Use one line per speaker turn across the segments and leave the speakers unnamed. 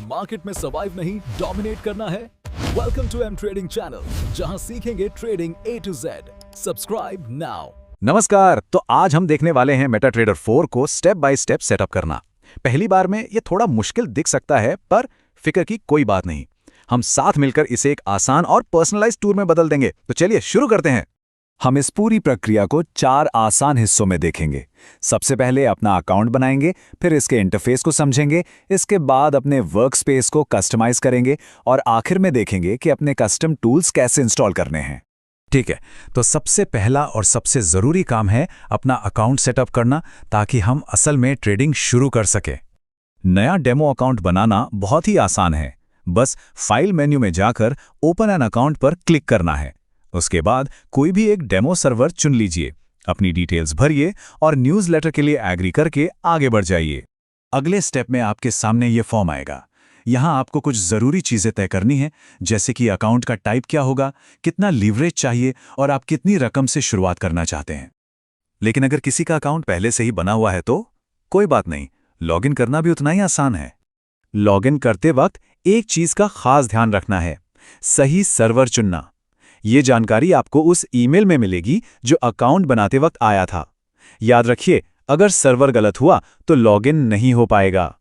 Market में survive नहीं dominate करना है? Welcome to M trading channel, जहां सीखेंगे trading A to Z। Subscribe now.
नमस्कार। तो आज हम देखने वाले हैं मेटाट्रेडर 4 को स्टेप बाय स्टेप सेटअप करना। पहली बार में ये थोड़ा मुश्किल दिख सकता है, पर फिक्र की कोई बात नहीं। हम साथ मिलकर इसे एक आसान और पर्सनलाइज्ड टूर में बदल देंगे। तो चलिए शुरू करते हैं। हम इस पूरी प्रक्रिया को 4 आसान हिस्सों में देखेंगे। सबसे पहले अपना अकाउंट बनाएंगे, फिर इसके इंटरफेस को समझेंगे, इसके बाद अपने वर्कस्पेस को कस्टमाइज करेंगे और आखिर में देखेंगे कि अपने कस्टम टूल्स कैसे इंस्टॉल करने हैं। ठीक है, तो सबसे पहला और सबसे ज़रूरी काम है अपना अकाउंट सेटअप करना, ताकि हम असल में ट्रेडिंग शुरू कर सकें। नया डेमो अकाउंट बनाना बहुत ही आसान है। बस फाइल मेन्यू में जाकर ओपन एन अकाउंट पर क्लिक करना है। उसके बाद कोई भी एक डेमो सर्वर चुन लीजिए, अपनी डिटेल्स भरिए और न्यूज़लेटर के लिए एग्री करके आगे बढ़ जाइए। अगले स्टेप में आपके सामने ये फॉर्म आएगा। यहाँ आपको कुछ ज़रूरी चीज़ें तय करनी है, जैसे कि अकाउंट का टाइप क्या होगा, कितना लीवरेज चाहिए और आप कितनी रकम से शुरुआत करना चाहते हैं। लेकिन अगर किसी का अकाउंट पहले से ही बना हुआ है तो कोई बात नहीं, लॉगिन करना भी उतना ही आसान है। लॉगिन करते वक्त एक चीज़ का खास ध्यान रखना है, सही सर्वर चुनना। ये जानकारी आपको उस ईमेल में मिलेगी जो अकाउंट बनाते वक्त आया था। याद रखिए, अगर सर्वर गलत हुआ तो लॉगिन नहीं हो पाएगा।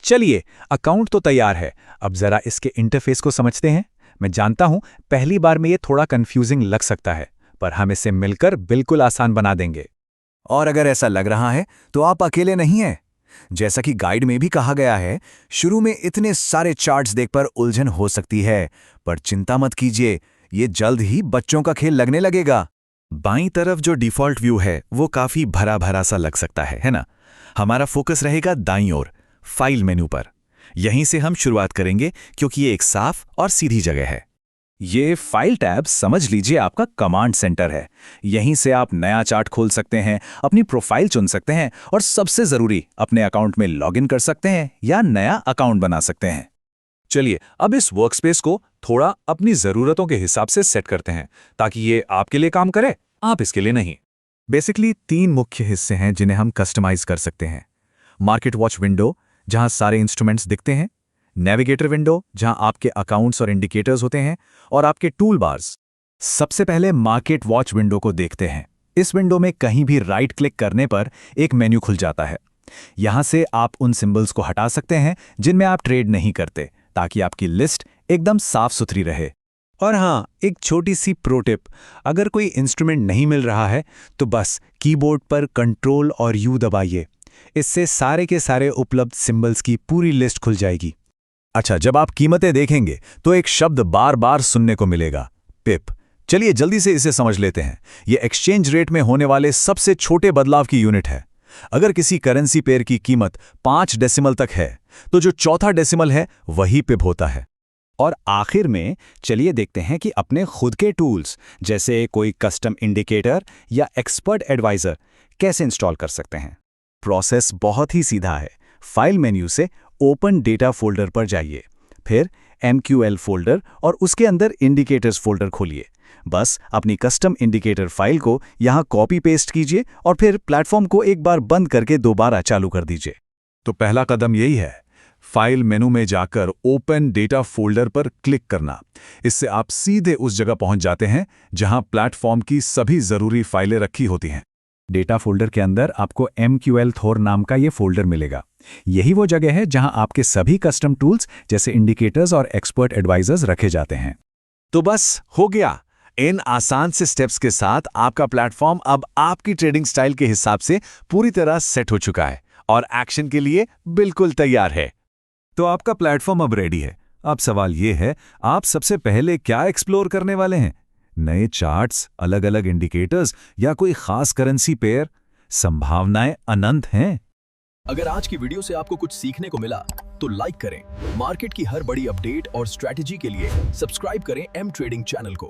चलिए, अकाउंट तो तैयार है, अब जरा इसके इंटरफेस को समझते हैं। मैं जानता हूं पहली बार में ये थोड़ा कंफ्यूजिंग लग सकता है, पर हम इसे मिलकर बिल्कुल आसान बना देंगे। और अगर ऐसा लग रहा है तो आप अकेले नहीं हैं। जैसा कि गाइड में भी कहा गया है, शुरू में इतने सारे चार्ट्स देखकर उलझन हो सकती है, पर चिंता मत कीजिए, ये जल्द ही बच्चों का खेल लगने लगेगा। बाईं तरफ जो डिफ़ॉल्ट व्यू है वो काफ़ी भरा भरा सा लग सकता है ना? हमारा फोकस रहेगा दाईं ओर, फाइल मेनू पर। यहीं से हम शुरुआत करेंगे, क्योंकि ये एक साफ और सीधी जगह है। ये फाइल टैब समझ लीजिए आपका कमांड सेंटर है। यहीं से आप नया चार्ट खोल सकते हैं, अपनी प्रोफाइल चुन सकते हैं और सबसे ज़रूरी, अपने अकाउंट में लॉगिन कर सकते हैं या नया अकाउंट बना सकते हैं। चलिए, अब इस वर्कस्पेस को थोड़ा अपनी ज़रूरतों के हिसाब से सेट करते हैं, ताकि ये आपके लिए काम करे, आप इसके लिए नहीं। बेसिकली 3 मुख्य हिस्से हैं जिन्हें हम कस्टमाइज कर सकते हैं। मार्केट वॉच विंडो, जहां सारे इंस्ट्रूमेंट्स दिखते हैं। नेविगेटर विंडो, जहां आपके अकाउंट्स और इंडिकेटर्स होते हैं। और आपके टूल बार्स। सबसे पहले मार्केट वॉच विंडो को देखते हैं। इस विंडो में कहीं भी राइट क्लिक करने पर एक मेन्यू खुल जाता है। यहां से आप उन सिंबल्स को हटा सकते हैं जिनमें आप ट्रेड नहीं करते, ताकि आपकी लिस्ट एकदम साफ सुथरी रहे। और हाँ, एक छोटी सी प्रो टिप, अगर कोई इंस्ट्रूमेंट नहीं मिल रहा है तो बस कीबोर्ड पर कंट्रोल और यू दबाइए। इससे सारे के सारे उपलब्ध सिंबल्स की पूरी लिस्ट खुल जाएगी। अच्छा, जब आप कीमतें देखेंगे तो एक शब्द बार बार सुनने को मिलेगा, पिप। चलिए जल्दी से इसे समझ लेते हैं। यह एक्सचेंज रेट में होने वाले सबसे छोटे बदलाव की यूनिट है। अगर किसी करेंसी पेयर की कीमत 5 डेसिमल तक है तो जो चौथा डेसिमल है वही पिप होता है। और आखिर में चलिए देखते हैं कि अपने खुद के टूल्स, जैसे कोई कस्टम इंडिकेटर या एक्सपर्ट एडवाइजर, कैसे इंस्टॉल कर सकते हैं। प्रोसेस बहुत ही सीधा है। फाइल मेन्यू से ओपन डेटा फोल्डर पर जाइए, फिर MQL फोल्डर और उसके अंदर इंडिकेटर्स फोल्डर खोलिए। बस अपनी कस्टम इंडिकेटर फाइल को यहाँ कॉपी पेस्ट कीजिए और फिर प्लेटफॉर्म को एक बार बंद करके दोबारा चालू कर दीजिए। तो पहला कदम यही है, फाइल मेनू में जाकर ओपन डेटा फोल्डर पर क्लिक करना। इससे आप सीधे उस जगह पहुंच जाते हैं जहां प्लेटफॉर्म की सभी जरूरी फाइलें रखी होती हैं। डेटा फोल्डर के अंदर आपको MQL थोर नाम का ये फोल्डर मिलेगा। यही वो जगह है जहां आपके सभी कस्टम टूल्स जैसे इंडिकेटर्स और एक्सपर्ट एडवाइजर्स रखे जाते हैं। तो बस हो गया। इन आसान से स्टेप्स के साथ आपका प्लेटफॉर्म अब आपकी ट्रेडिंग स्टाइल के हिसाब से पूरी तरह सेट हो चुका है और एक्शन के लिए बिल्कुल तैयार है। तो आपका प्लेटफॉर्म अब रेडी है। अब सवाल ये है, आप सबसे पहले क्या एक्सप्लोर करने वाले हैं? नए चार्ट्स, अलग अलग इंडिकेटर्स या कोई खास करेंसी पेयर? संभावनाएं अनंत हैं।
अगर आज की वीडियो से आपको कुछ सीखने को मिला तो लाइक करें। मार्केट की हर बड़ी अपडेट और स्ट्रैटेजी के लिए सब्सक्राइब करें एम ट्रेडिंग चैनल को।